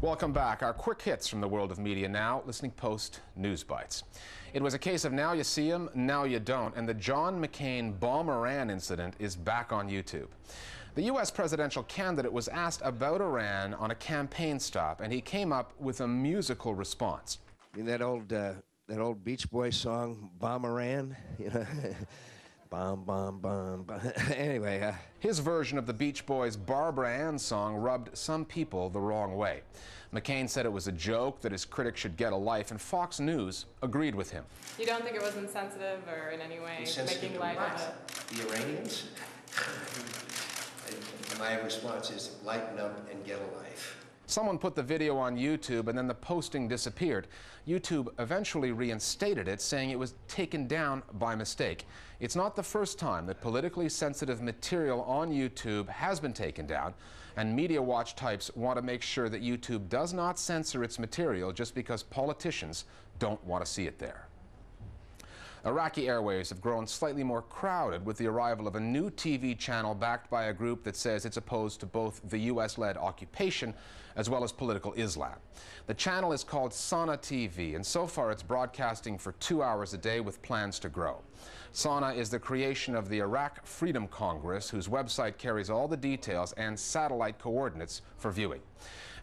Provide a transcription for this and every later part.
Welcome back. Our quick hits from the world of media now. Listening Post News Bites. It was a case of now you see him, now you don't, and the John McCain bomb Iran incident is back on YouTube. The U.S. presidential candidate was asked about Iran on a campaign stop, and he came up with a musical response. You mean that old Beach Boys song, "Bomb Iran"? You know, bomb, bomb, bomb, bomb. Anyway, his version of the Beach Boys' Barbara Ann song rubbed some people the wrong way. McCain said it was a joke, that his critics should get a life, and Fox News agreed with him. You don't think it was insensitive or in any way making light of it? The Iranians? My response is lighten up and get a life. Someone put the video on YouTube and then the posting disappeared. YouTube eventually reinstated it, saying it was taken down by mistake. It's not the first time that politically sensitive material on YouTube has been taken down, and Media Watch types want to make sure that YouTube does not censor its material just because politicians don't want to see it there. Iraqi airwaves have grown slightly more crowded with the arrival of a new TV channel backed by a group that says it's opposed to both the U.S.-led occupation as well as political Islam. The channel is called Sana TV, and so far it's broadcasting for 2 hours a day with plans to grow. Sana is the creation of the Iraq Freedom Congress, whose website carries all the details and satellite coordinates for viewing.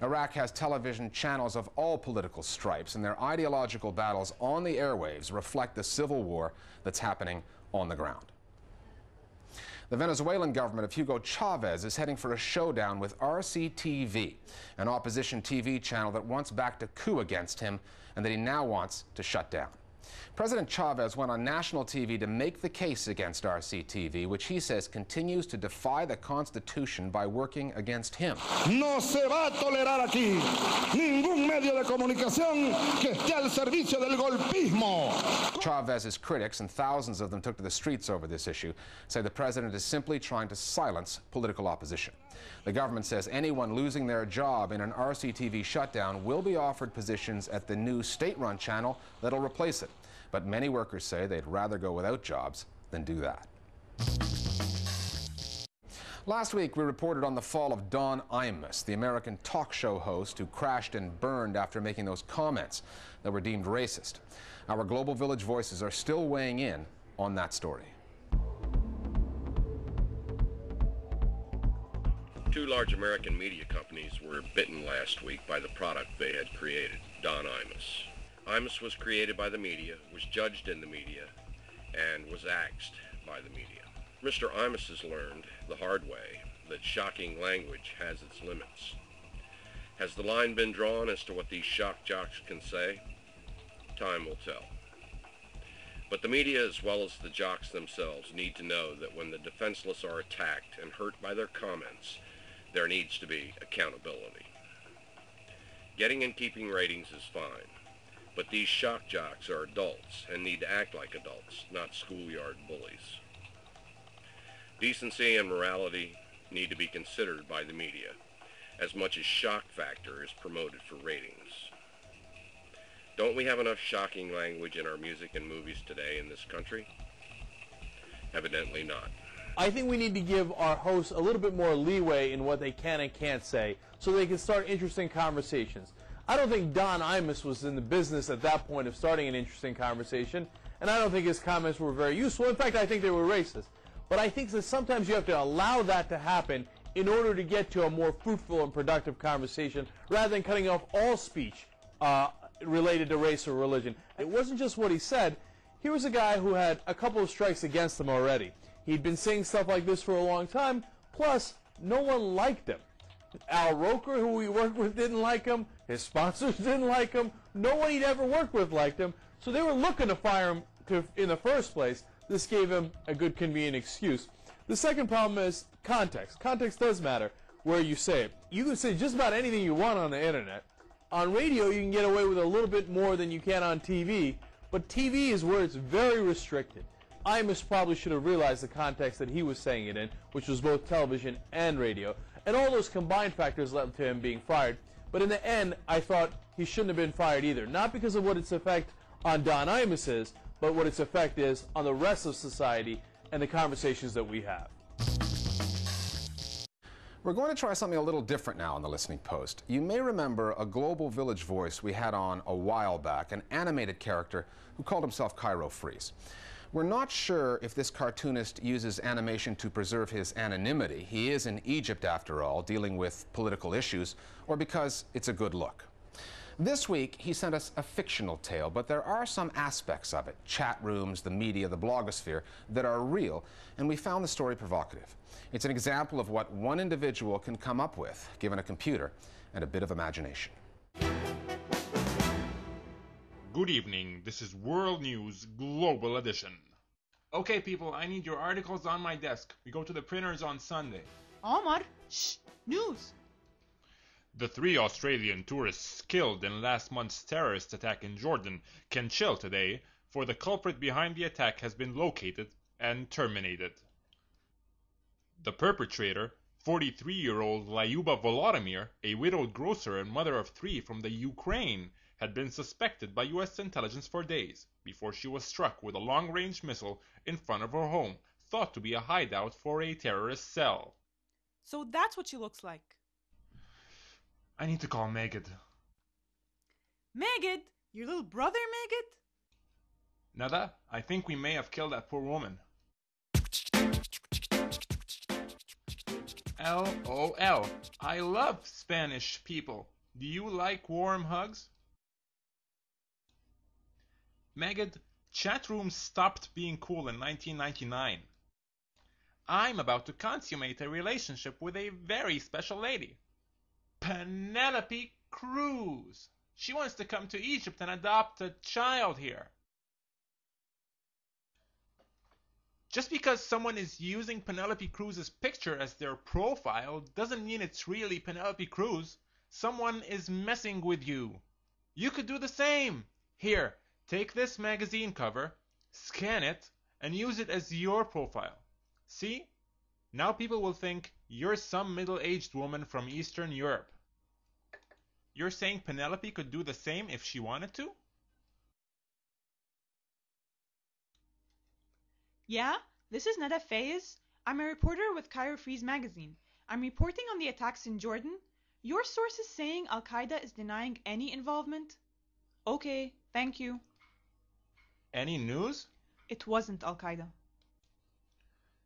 Iraq has television channels of all political stripes, and their ideological battles on the airwaves reflect the civil war that's happening on the ground. The Venezuelan government of Hugo Chavez is heading for a showdown with RCTV, an opposition TV channel that once backed a coup against him and that he now wants to shut down. President Chavez went on national TV to make the case against RCTV, which he says continues to defy the Constitution by working against him. No se va a tolerar aquí ningún medio de comunicación que esté al servicio del golpismo. Chavez's critics, and thousands of them took to the streets over this issue, say the president is simply trying to silence political opposition. The government says anyone losing their job in an RCTV shutdown will be offered positions at the new state-run channel that'll replace it. But many workers say they'd rather go without jobs than do that. Last week, we reported on the fall of Don Imus, the American talk show host who crashed and burned after making those comments that were deemed racist. Our Global Village voices are still weighing in on that story. Two large American media companies were bitten last week by the product they had created, Don Imus. Imus was created by the media, was judged in the media, and was axed by the media. Mr. Imus has learned the hard way that shocking language has its limits. Has the line been drawn as to what these shock jocks can say? Time will tell. But the media, as well as the jocks themselves, need to know that when the defenseless are attacked and hurt by their comments, there needs to be accountability. Getting and keeping ratings is fine, but these shock jocks are adults and need to act like adults, not schoolyard bullies. Decency and morality need to be considered by the media, as much as shock factor is promoted for ratings. Don't we have enough shocking language in our music and movies today in this country? Evidently not. I think we need to give our hosts a little bit more leeway in what they can and can't say so they can start interesting conversations. I don't think Don Imus was in the business at that point of starting an interesting conversation, and I don't think his comments were very useful. In fact, I think they were racist. But I think that sometimes you have to allow that to happen in order to get to a more fruitful and productive conversation rather than cutting off all speech related to race or religion. It wasn't just what he said. Here was a guy who had a couple of strikes against him already. He'd been saying stuff like this for a long time, plus no one liked him. Al Roker, who he worked with, didn't like him. His sponsors didn't like him. No one he'd ever worked with liked him. So they were looking to fire him in the first place. This gave him a good, convenient excuse. The second problem is context. Context does matter where you say it. You can say just about anything you want on the internet. On radio, you can get away with a little bit more than you can on TV, but TV is where it's very restricted. Imus probably should have realized the context that he was saying it in, which was both television and radio. And all those combined factors led to him being fired. But in the end, I thought he shouldn't have been fired either. Not because of what its effect on Don Imus is, but what its effect is on the rest of society and the conversations that we have. We're going to try something a little different now on the Listening Post. You may remember a Global Village voice we had on a while back, an animated character who called himself Cairo Freeze. We're not sure if this cartoonist uses animation to preserve his anonymity. He is in Egypt, after all, dealing with political issues, or because it's a good look. This week, he sent us a fictional tale, but there are some aspects of it, chat rooms, the media, the blogosphere, that are real, and we found the story provocative. It's an example of what one individual can come up with, given a computer and a bit of imagination. Good evening, this is World News Global Edition. Okay people, I need your articles on my desk. We go to the printers on Sunday. Omar, shh, news. The 3 Australian tourists killed in last month's terrorist attack in Jordan can chill today, for the culprit behind the attack has been located and terminated. The perpetrator, 43-year-old Lyuba Volodymyr, a widowed grocer and mother of 3 from the Ukraine, had been suspected by U.S. intelligence for days before she was struck with a long-range missile in front of her home, thought to be a hideout for a terrorist cell. So that's what she looks like. I need to call Megid. Megid? Your little brother, Megid? Nada, I think we may have killed that poor woman. LOL. I love Spanish people. Do you like warm hugs? Megid, chat rooms stopped being cool in 1999. I'm about to consummate a relationship with a very special lady. Penelope Cruz. She wants to come to Egypt and adopt a child here. Just because someone is using Penelope Cruz's picture as their profile doesn't mean it's really Penelope Cruz. Someone is messing with you. You could do the same. Here, take this magazine cover, scan it, and use it as your profile. See? Now people will think you're some middle-aged woman from Eastern Europe. You're saying Penelope could do the same if she wanted to? Yeah, this is Nada Fayez. I'm a reporter with Cairo Freeze magazine. I'm reporting on the attacks in Jordan. Your source is saying Al-Qaeda is denying any involvement? Okay, thank you. Any news? It wasn't Al-Qaeda.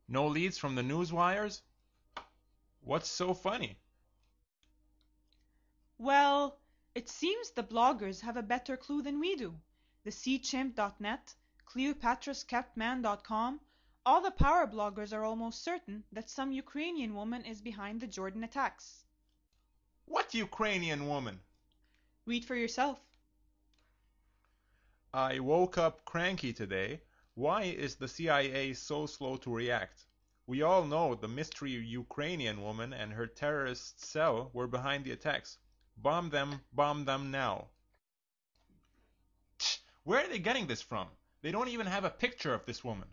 No leads from the news wires? What's so funny? Well, it seems the bloggers have a better clue than we do. The SeaChimp.net, CleopatrasKeptman.com, all the power bloggers are almost certain that some Ukrainian woman is behind the Jordan attacks. What Ukrainian woman? Read for yourself. I woke up cranky today. Why is the CIA so slow to react? We all know the mystery Ukrainian woman and her terrorist cell were behind the attacks. Bomb them now. Tch, where are they getting this from? They don't even have a picture of this woman.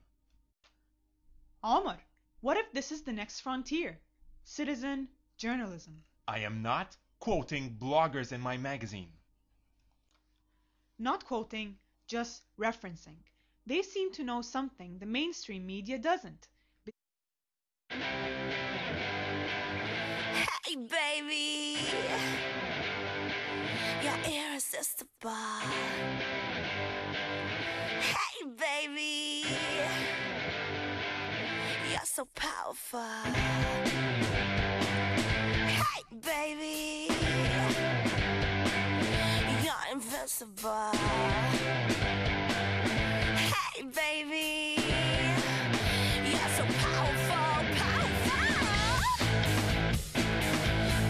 Omar, what if this is the next frontier? Citizen journalism. I am not quoting bloggers in my magazine. Not quoting, just referencing. They seem to know something the mainstream media doesn't. Hey baby, you're irresistible. Hey baby, you're so powerful. Hey baby, you're invincible. Hey baby, you're so powerful, powerful.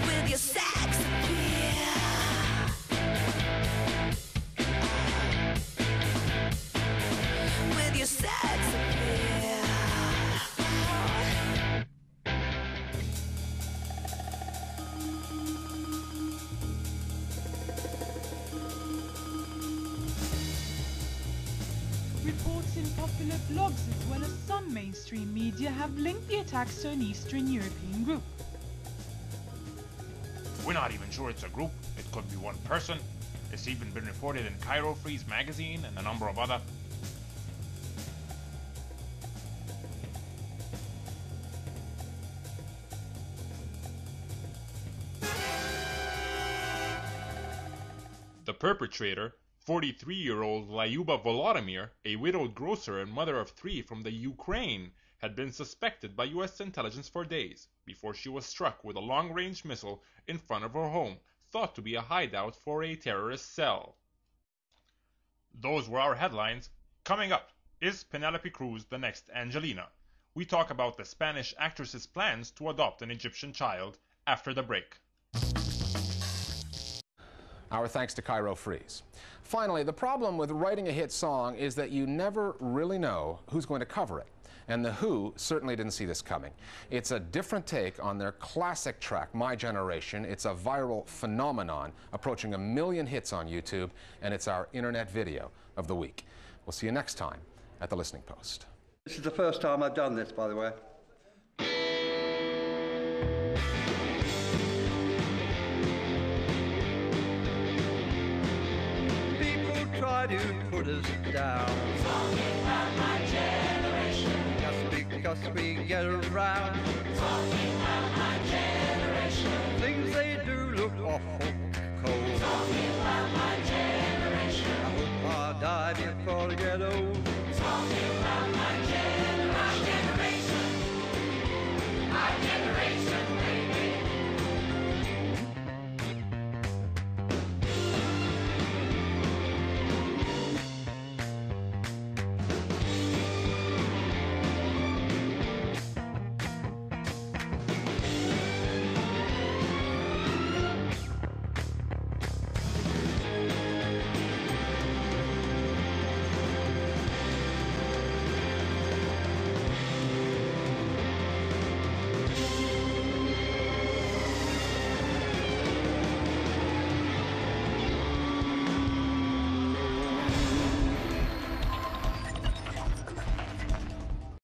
With your sex appeal. With your sex appeal. Reports in popular blogs as well as some mainstream media have linked the attacks to an Eastern European group. We're not even sure it's a group. It could be one person. It's even been reported in Cairo Freeze magazine and a number of other. The perpetrator, 43-year-old Lyuba Volodymyr, a widowed grocer and mother of 3 from the Ukraine, had been suspected by U.S. intelligence for days before she was struck with a long-range missile in front of her home, thought to be a hideout for a terrorist cell. Those were our headlines. Coming up, is Penelope Cruz the next Angelina? We talk about the Spanish actress's plans to adopt an Egyptian child after the break. Our thanks to Cairo Freeze. Finally, the problem with writing a hit song is that you never really know who's going to cover it. And The Who certainly didn't see this coming. It's a different take on their classic track, My Generation. It's a viral phenomenon, approaching 1 million hits on YouTube, and it's our internet video of the week. We'll see you next time at The Listening Post. This is the first time I've done this, by the way. People try to put us down. Talking about my generation. Just because we get around. Talking about